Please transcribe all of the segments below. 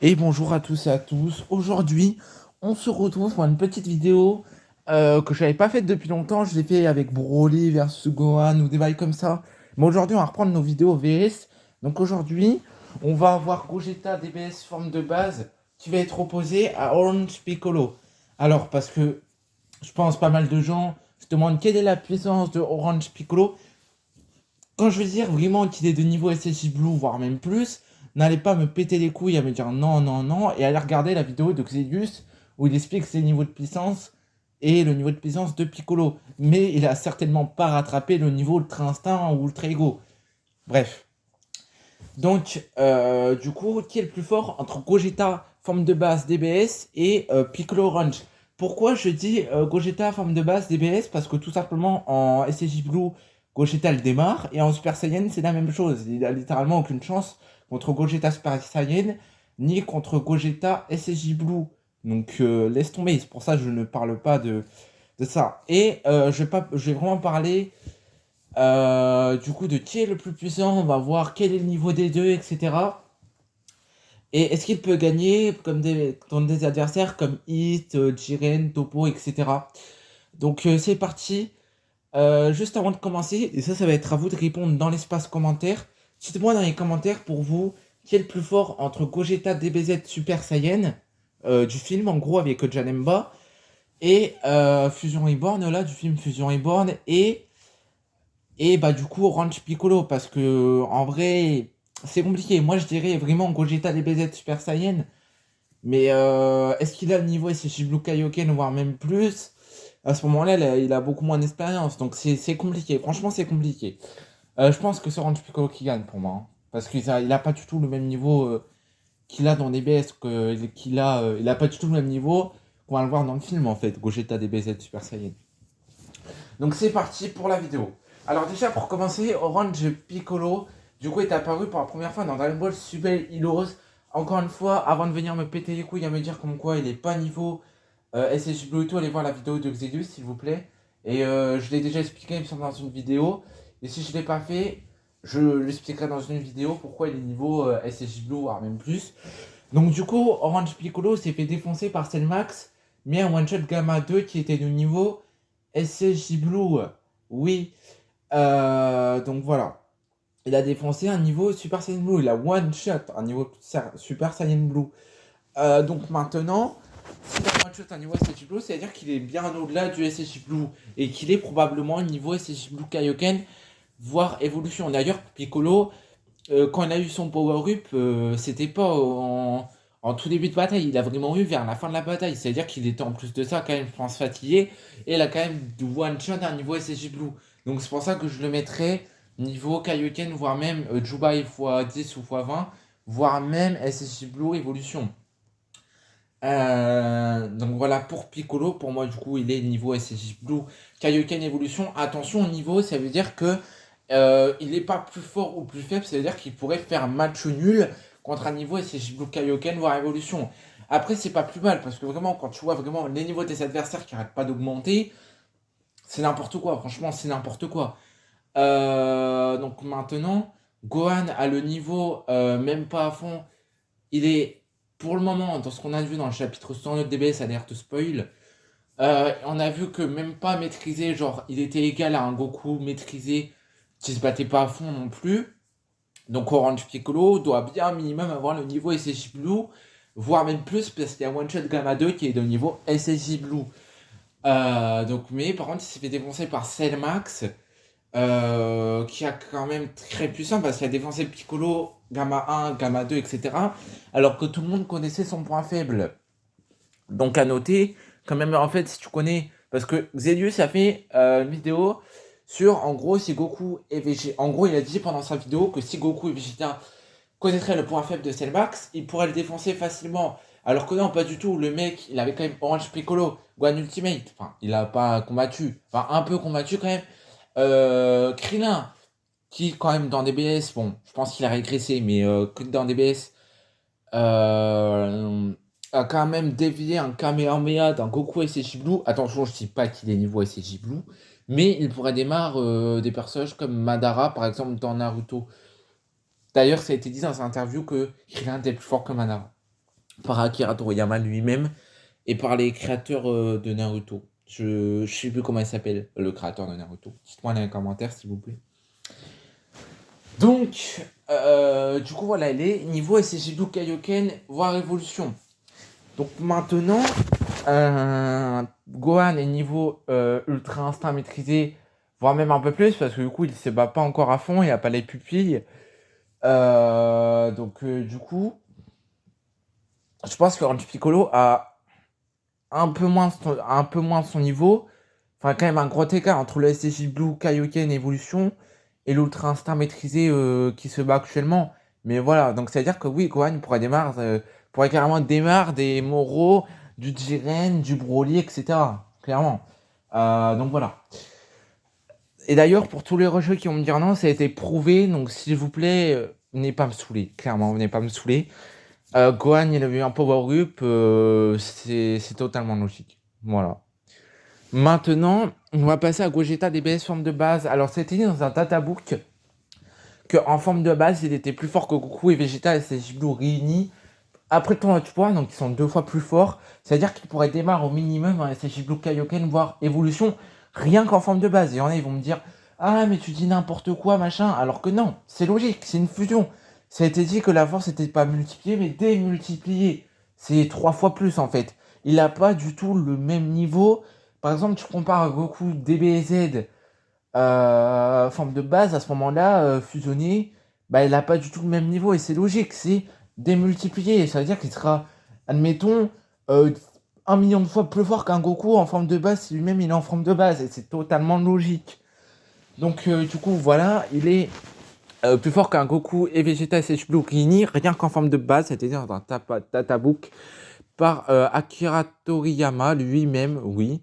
Et bonjour à tous et à tous. Aujourd'hui, on se retrouve pour une petite vidéo que je n'avais pas faite depuis longtemps. Je l'ai fait avec Broly versus Gohan ou des bails comme ça. Mais aujourd'hui, on va reprendre nos vidéos VS. Donc aujourd'hui, on va avoir Gogeta DBS forme de base qui va être opposé à Orange Piccolo. Alors, parce que je pense pas mal de gens se demandent quelle est la puissance de Orange Piccolo. Quand je veux dire vraiment qu'il est de niveau SSJ Blue, voire même plus, n'allez pas me péter les couilles à me dire non, non, non, et allez regarder la vidéo de Xedius où il explique ses niveaux de puissance et le niveau de puissance de Piccolo. Mais il a certainement pas rattrapé le niveau Ultra Instinct ou Ultra Ego. Bref. Donc, du coup, qui est le plus fort entre Gogeta, forme de base DBS, et Piccolo Orange? Pourquoi je dis Gogeta, forme de base DBS? Parce que tout simplement, en SSJ Blue, Gogeta le démarre, et en Super Saiyan, c'est la même chose. Il a littéralement aucune chance contre Gogeta Super Saiyan, ni contre Gogeta SSJ Blue. Donc, laisse tomber. C'est pour ça que je ne parle pas de ça. Et je vais vraiment parler du coup, de qui est le plus puissant, on va voir quel est le niveau des deux, etc. Et est-ce qu'il peut gagner contre des adversaires comme Hit, Jiren, Topo, etc. Donc c'est parti. Juste avant de commencer, et ça va être à vous de répondre dans l'espace commentaire. Dites-moi dans les commentaires pour vous qui est le plus fort entre Gogeta DBZ Super Saiyan du film en gros avec Janemba et Fusion Reborn là du film Fusion Reborn et bah du coup Orange Piccolo parce que en vrai c'est compliqué. Moi je dirais vraiment Gogeta DBZ Super Saiyan. Mais est-ce qu'il a le niveau SSJ Blue Kaioken voire même plus? À ce moment-là il a beaucoup moins d'expérience. Donc c'est compliqué. Franchement c'est compliqué. Je pense que c'est Orange Piccolo qui gagne pour moi, hein. Parce qu'il a pas du tout le même niveau qu'il a dans DBS. Il a pas du tout le même niveau qu'on va le voir dans le film en fait. Gogeta DBZ Super Saiyan. Donc c'est parti pour la vidéo. Alors déjà pour commencer, Orange Piccolo, du coup est apparu pour la première fois dans Dragon Ball Super Heroes. Encore une fois, avant de venir me péter les couilles à me dire comme quoi il est pas niveau SSJ Blue et tout, allez voir la vidéo de Xedius s'il vous plaît. Et je l'ai déjà expliqué il me semble dans une vidéo. Et si je ne l'ai pas fait, je l'expliquerai dans une vidéo pourquoi il est niveau SSJ Blue, voire même plus. Donc du coup, Orange Piccolo s'est fait défoncer par Cellmax, mais un one-shot Gamma 2 qui était de niveau SSJ Blue. Oui. Donc voilà. Il a défoncé un niveau Super Saiyan Blue. Il a one-shot un niveau Super Saiyan Blue. Donc maintenant, s'il a one-shot un niveau SSJ Blue, c'est-à-dire qu'il est bien au-delà du SSJ Blue. Et qu'il est probablement au niveau SSJ Blue Kaioken, voire évolution. D'ailleurs, Piccolo, quand il a eu son power-up, c'était pas en tout début de bataille. Il a vraiment eu vers la fin de la bataille. C'est-à-dire qu'il était en plus de ça quand même, je pense, fatigué. Et il a quand même du one-shot à un niveau SSJ Blue. Donc c'est pour ça que je le mettrais niveau Kaioken, voire même Jubai x10 ou x20, voire même SSJ Blue Evolution. Donc voilà pour Piccolo, pour moi du coup il est niveau SSJ Blue Kaioken Evolution. Attention au niveau, ça veut dire que il n'est pas plus fort ou plus faible, ça veut dire qu'il pourrait faire match nul contre un niveau SSJ Blue Kaioken voire Evolution. Après c'est pas plus mal parce que vraiment quand tu vois vraiment les niveaux des adversaires qui arrêtent pas d'augmenter, c'est n'importe quoi, franchement c'est n'importe quoi. Donc maintenant, Gohan a le niveau même pas à fond. Il est, pour le moment, dans ce qu'on a vu dans le chapitre 109 DBS, alerte spoil, on a vu que même pas maîtrisé, genre il était égal à un Goku maîtrisé qui se battait pas à fond non plus. Donc Orange Piccolo doit bien minimum avoir le niveau SSJ Blue, voire même plus parce qu'il y a One Shot Gamma 2 qui est de niveau SSJ Blue. Donc, mais par contre, il s'est fait défoncer par Cellmax qui a quand même très puissant parce qu'il a défoncé Piccolo, Gamma 1, Gamma 2, etc. Alors que tout le monde connaissait son point faible. Donc à noter, quand même, en fait, si tu connais, parce que Xelius a fait une vidéo sur, en gros, si Goku et Vegeta. En gros, il a dit pendant sa vidéo que si Goku et Vegeta connaîtraient le point faible de Cellmax, il pourrait le défoncer facilement. Alors que non, pas du tout. Le mec, il avait quand même Orange Piccolo, Gohan Ultimate. Enfin, il a pas combattu. Enfin, un peu combattu quand même. Krillin, qui quand même dans DBS, bon, je pense qu'il a régressé, mais que dans DBS, a quand même dévié un Kamehameha d'un Goku SSJ Blue. Attention, je ne dis pas qu'il est niveau SSJ Blue, mais il pourrait démarrer des personnages comme Madara, par exemple, dans Naruto. D'ailleurs, ça a été dit dans une interview que Krillin était plus fort que Madara. par Akira Toriyama lui-même et par les créateurs de Naruto. Je sais plus comment il s'appelle, le créateur de Naruto. Dites-moi dans les commentaires, s'il vous plaît. Donc, du coup, voilà, il est niveau SSJ Blue Kaioken, voire évolution. Donc maintenant, Gohan est niveau ultra instinct maîtrisé, voire même un peu plus, parce que du coup, il se bat pas encore à fond, il a pas les pupilles. Du coup, je pense que Orange Piccolo a un peu moins son niveau. Enfin, quand même un gros écart entre le SSJ Blue Kaioken évolution et l'Ultra Instinct maîtrisé qui se bat actuellement. Mais voilà, donc c'est-à-dire que oui, Gohan pourrait carrément démarrer des Moro, du Jiren, du Broly, etc. Clairement. Donc voilà. Et d'ailleurs, pour tous les rejeux qui vont me dire non, ça a été prouvé. Donc s'il vous plaît, venez pas me saouler. Clairement, venez pas me saouler. Gohan, il a eu un power-up, c'est totalement logique. Voilà. Maintenant, on va passer à Gogeta DBS forme de base. Alors, c'était dit dans un databook qu'en forme de base, il était plus fort que Goku et Vegeta et SSJ Blue réunis. Après le tournoi de poids, donc ils sont 2 fois plus forts. C'est-à-dire qu'ils pourraient démarrer au minimum en SSJ Blue Kaioken, voire évolution, rien qu'en forme de base. Et il y en a, ils vont me dire ah, mais tu dis n'importe quoi, machin. Alors que non, c'est logique, c'est une fusion. Ça a été dit que la force n'était pas multipliée, mais démultipliée. C'est 3 fois plus en fait. Il n'a pas du tout le même niveau. Par exemple, tu compares Goku DBZ forme de base, à ce moment-là, fusionné, bah, il n'a pas du tout le même niveau. Et c'est logique, c'est démultiplié. Ça veut dire qu'il sera, admettons, 1 million de fois plus fort qu'un Goku en forme de base si lui-même il est en forme de base. Et c'est totalement logique. Donc, du coup, voilà, il est plus fort qu'un Goku et Vegeta SH Blue Rini, rien qu'en forme de base, c'est-à-dire dans un databook par Akira Toriyama lui-même, oui.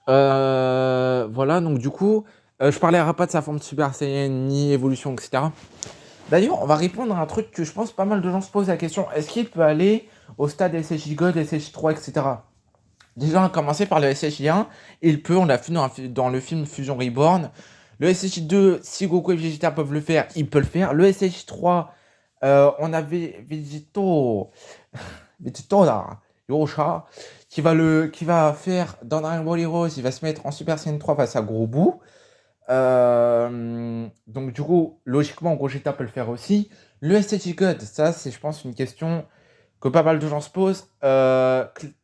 Voilà, donc du coup, je parlerai pas de sa forme Super Saiyan, ni évolution, etc. D'ailleurs, on va répondre à un truc que je pense pas mal de gens se posent la question. Est-ce qu'il peut aller au stade SSJ God, SSJ 3, etc. Déjà, on a commencé par le SSJ 1. Il peut, on l'a vu dans le film Fusion Reborn. Le SSJ 2, si Goku et Vegeta peuvent le faire, il peut le faire. Le SSJ 3, on avait Vegito là, Yosha, qui va faire dans Dragon Ball Heroes, il va se mettre en Super Saiyan 3 face à Gros Boo. Donc du coup, logiquement, Gogeta peut le faire aussi. Le SSJ God, ça c'est je pense une question que pas mal de gens se posent.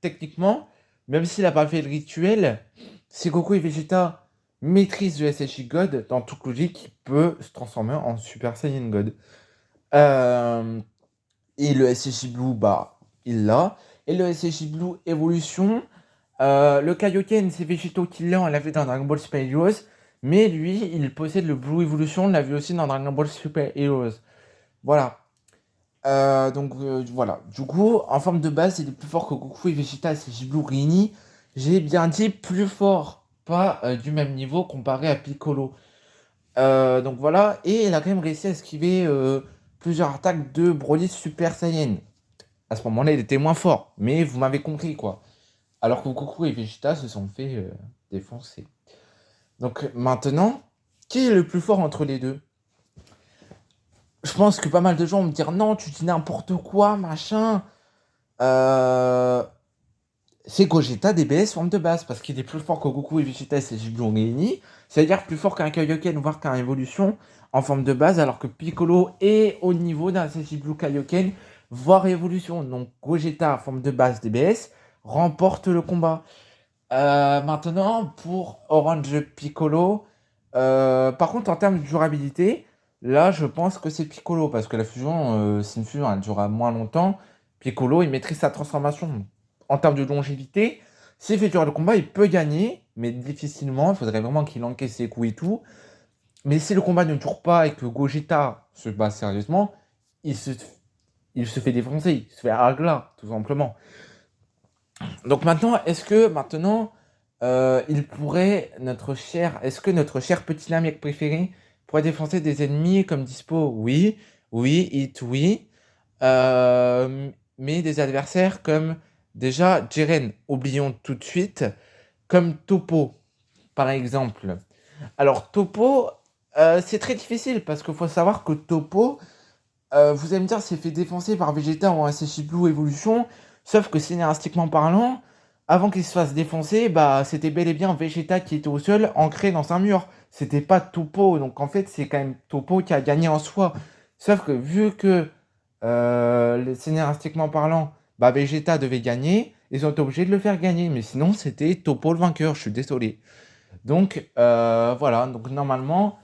Techniquement, même s'il n'a pas fait le rituel, si Goku et Vegeta maîtrisent le SSJ God, dans toute logique, il peut se transformer en Super Saiyan God. Euh, et le SSJ Blue, bah, il l'a. Et le SSJ Blue Evolution, le Kaioken, c'est Vegito qui l'a, on l'a vu dans Dragon Ball Super Heroes. Mais lui, il possède le Blue Evolution, on l'a vu aussi dans Dragon Ball Super Heroes. Voilà. Voilà. Du coup, en forme de base, il est plus fort que Goku et Vegeta et SSJ Blue réunis. J'ai bien dit plus fort, pas du même niveau comparé à Piccolo. Donc voilà, et il a quand même réussi à esquiver plusieurs attaques de Broly Super Saiyan. À ce moment-là, il était moins fort, mais vous m'avez compris quoi. Alors que Goku et Vegeta se sont fait défoncer. Donc maintenant, qui est le plus fort entre les deux? Je pense que pas mal de gens vont me dire non, tu dis n'importe quoi, machin. Euh, C'est Gogeta DBS forme de base, parce qu'il est plus fort que Goku et Vegeta et ses Jiblon réunis, c'est-à-dire plus fort qu'un Kaioken, voire qu'un Evolution en forme de base, alors que Piccolo est au niveau d'un SSJ Blue Kaioken, voire Evolution. Donc Gogeta forme de base DBS remporte le combat. Maintenant, pour Orange Piccolo, par contre, en termes de durabilité, là, je pense que c'est Piccolo, parce que la fusion, c'est une fusion, elle durera moins longtemps. Piccolo, il maîtrise sa transformation. En termes de longévité, s'il fait durer le combat, il peut gagner, mais difficilement. Il faudrait vraiment qu'il encaisse ses coups et tout. Mais si le combat ne dure pas et que Gogeta se bat sérieusement, il se, il se fait défoncer, il se fait agla, tout simplement. Donc maintenant, il pourrait, est-ce que notre cher petit Namek préféré pourrait défoncer des ennemis comme Dispo? Oui, oui, Hit, oui. Mais des adversaires comme déjà Jiren, oublions tout de suite, comme Topo, par exemple. Alors Topo, c'est très difficile parce qu'il faut savoir que Topo, Vous allez me dire, c'est fait défoncer par Vegeta ou un SSJ Blue Evolution, sauf que scénaristiquement parlant, avant qu'il se fasse défoncer, bah c'était bel et bien Vegeta qui était au sol, ancré dans un mur. C'était pas Toppo, donc en fait c'est quand même Toppo qui a gagné en soi. Sauf que vu que scénaristiquement parlant, bah Vegeta devait gagner, ils ont été obligés de le faire gagner, mais sinon c'était Toppo le vainqueur, je suis désolé. Donc voilà, donc normalement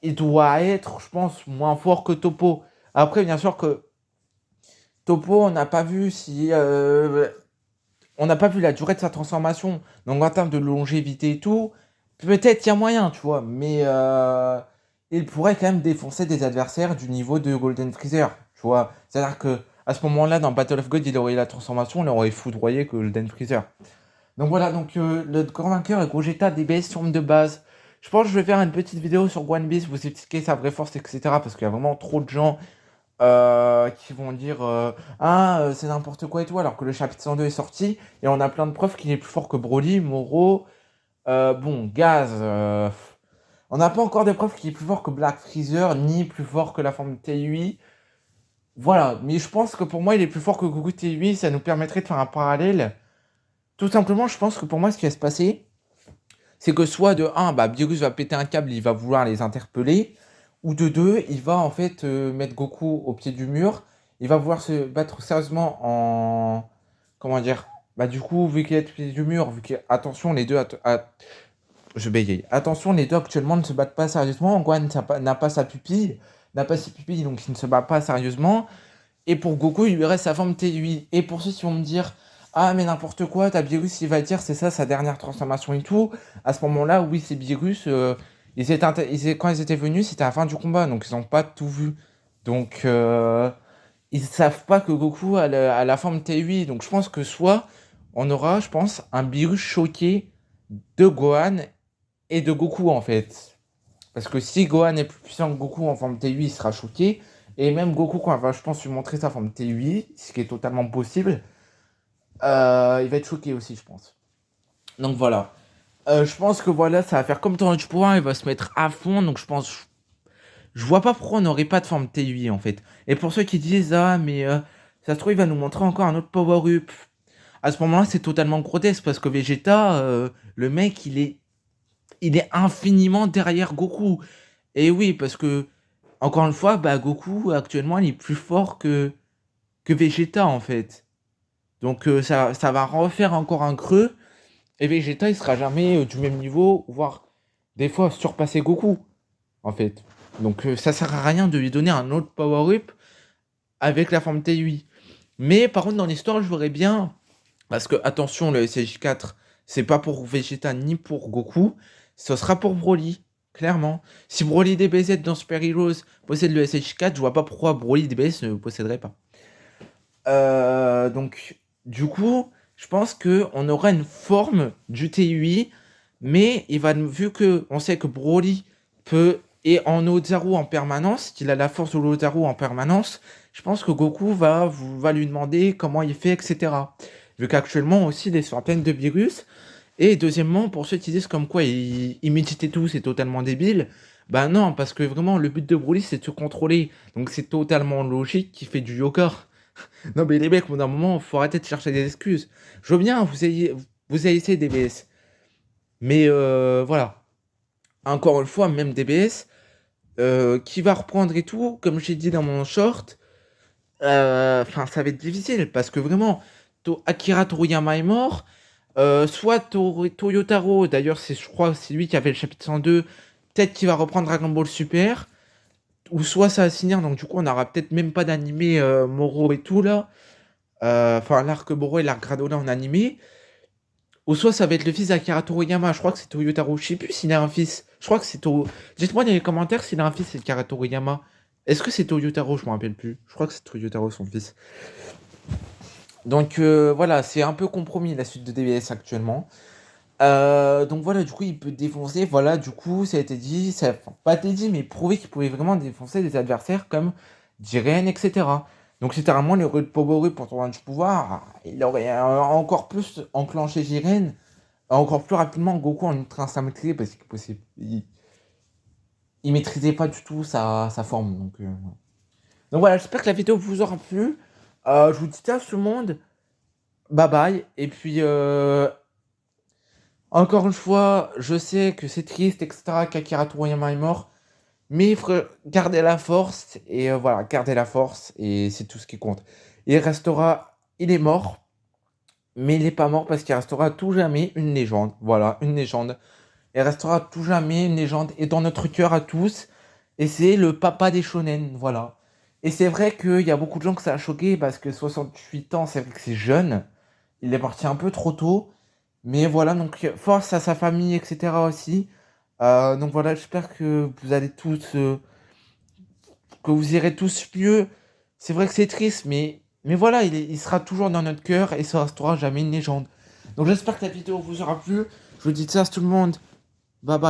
il doit être, je pense, moins fort que Toppo. Après, bien sûr que Toppo, on n'a pas vu si. On n'a pas vu la durée de sa transformation. Donc en termes de longévité et tout, peut-être il y a moyen, tu vois. Mais il pourrait quand même défoncer des adversaires du niveau de Golden Freezer, tu vois. C'est-à-dire que à ce moment-là, dans Battle of God, il aurait eu la transformation, il aurait foudroyé Golden Freezer. Donc voilà, donc le grand vainqueur est Gogeta DBS sur de base. Je pense que je vais faire une petite vidéo sur One Piece, vous expliquer sa vraie force, etc. Parce qu'il y a vraiment trop de gens qui vont dire c'est n'importe quoi et tout, alors que le chapitre 102 est sorti et on a plein de preuves qu'il est plus fort que Broly, Moro, bon, Gaz. On n'a pas encore des preuves qu'il est plus fort que Black Freezer, ni plus fort que la forme TUI. Voilà, mais je pense que pour moi, il est plus fort que Goku TUI, ça nous permettrait de faire un parallèle. Tout simplement, je pense que pour moi, ce qui va se passer, c'est que soit de un, bah, Beerus va péter un câble, il va vouloir les interpeller, ou de deux, il va en fait mettre Goku au pied du mur, il va vouloir se battre sérieusement en... Comment dire? Bah du coup, vu qu'il est au pied du mur, vu que... Attention, les deux... Je bégaye. Attention, les deux actuellement ne se battent pas sérieusement, Gohan n'a pas sa pupille, n'a pas ses pupilles, donc il ne se bat pas sérieusement. Et pour Goku, il lui reste sa forme T8. Et pour ceux qui vont me dire, ah mais n'importe quoi, t'as Beerus, il va dire, c'est ça sa dernière transformation et tout. À ce moment-là, oui, c'est Beerus. Quand ils étaient venus, c'était à la fin du combat, donc ils n'ont pas tout vu. Donc ils savent pas que Goku a la forme T8. Donc je pense que soit on aura, je pense, un Beerus choqué de Gohan et de Goku en fait. Parce que si Gohan est plus puissant que Goku en forme T8, il sera choqué. Et même Goku, quand il va, je pense, lui montrer sa forme T8, ce qui est totalement possible, il va être choqué aussi, je pense. Donc voilà. Je pense que voilà, ça va faire comme Tournoi du pouvoir, il va se mettre à fond. Donc je pense. Je vois pas pourquoi on n'aurait pas de forme T8 en fait. Et pour ceux qui disent, ah, mais ça se trouve, il va nous montrer encore un autre power-up. À ce moment-là, c'est totalement grotesque parce que Vegeta, le mec, il est infiniment derrière Goku. Et oui, parce que, encore une fois, bah, Goku, actuellement, il est plus fort que Vegeta, en fait. Donc, ça va refaire encore un creux. Et Vegeta, il sera jamais du même niveau, voire des fois surpasser Goku, en fait. Donc, ça sert à rien de lui donner un autre power-up avec la forme T8. Mais, par contre, dans l'histoire, je voudrais bien... Parce que, attention, le SSJ4, c'est pas pour Vegeta ni pour Goku. Ce sera pour Broly. Clairement. Si Broly DBZ dans Super Heroes possède le SH4, je vois pas pourquoi Broly DBS ne le posséderait pas. Donc, du coup, je pense qu'on aura une forme du TUI, mais vu que on sait que Broly est en Ozaru en permanence, qu'il a la force de l'Ozaru en permanence, je pense que Goku va lui demander comment il fait, etc. Vu qu'actuellement aussi, il est sur la plaine de Beerus. Et deuxièmement, pour ceux qui disent comme quoi il méditait tout, c'est totalement débile. Bah non, parce que vraiment, le but de Broly, c'est de se contrôler. Donc c'est totalement logique qu'il fait du yoga. Non mais les mecs, au bout d'un moment, faut arrêter de chercher des excuses. Je veux bien, vous ayez essayé DBS. Mais voilà. Encore une fois, même DBS, qui va reprendre et tout, comme j'ai dit dans mon short, enfin, ça va être difficile, parce que vraiment, Akira Toriyama est mort, soit Toyotaro, d'ailleurs, je crois c'est lui qui avait le chapitre 102, peut-être qu'il va reprendre Dragon Ball Super, ou soit ça va se finir, donc du coup, on n'aura peut-être même pas d'animé Moro et tout, là. Enfin, l'arc Moro et l'arc Granola en animé. Ou soit ça va être le fils d'Akira Toriyama, je crois que c'est Toyotaro, je sais plus s'il a un fils. Je crois que c'est Dites-moi dans les commentaires s'il a un fils, c'est Akira Toriyama. Est-ce que c'est Toyotaro, je me rappelle plus. Je crois que c'est Toyotaro, son fils. Donc voilà, c'est un peu compromis la suite de DBS actuellement. Donc voilà, du coup, il peut défoncer. Voilà, du coup, ça a été dit, enfin, pas été dit, mais prouvé qu'il pouvait vraiment défoncer des adversaires comme Jiren, etc. Donc, c'était vraiment le power up pour tourner du pouvoir. Il aurait encore plus enclenché Jiren, encore plus rapidement Goku en ultra instinct parce qu'il il maîtrisait pas du tout sa forme. Donc, voilà. Donc voilà, j'espère que la vidéo vous aura plu. Je vous dis à tout le monde. Bye bye. Et puis, encore une fois, je sais que c'est triste, etc. qu'Akira Toriyama est mort. Mais il faut garder la force. Et voilà, garder la force. Et c'est tout ce qui compte. Il restera. Il est mort. Mais il n'est pas mort parce qu'il restera à tout jamais une légende. Voilà, une légende. Il restera à tout jamais une légende. Et dans notre cœur à tous. Et c'est le papa des shonen. Voilà. Et c'est vrai qu'il y a beaucoup de gens que ça a choqué parce que 68 ans, c'est vrai que c'est jeune. Il est parti un peu trop tôt. Mais voilà, donc force à sa famille, etc. aussi. Donc voilà, j'espère que vous allez tous, que vous irez tous mieux. C'est vrai que c'est triste, mais voilà, il sera toujours dans notre cœur et ça restera jamais une légende. Donc j'espère que la vidéo vous aura plu. Je vous dis ça à tout le monde. Bye bye.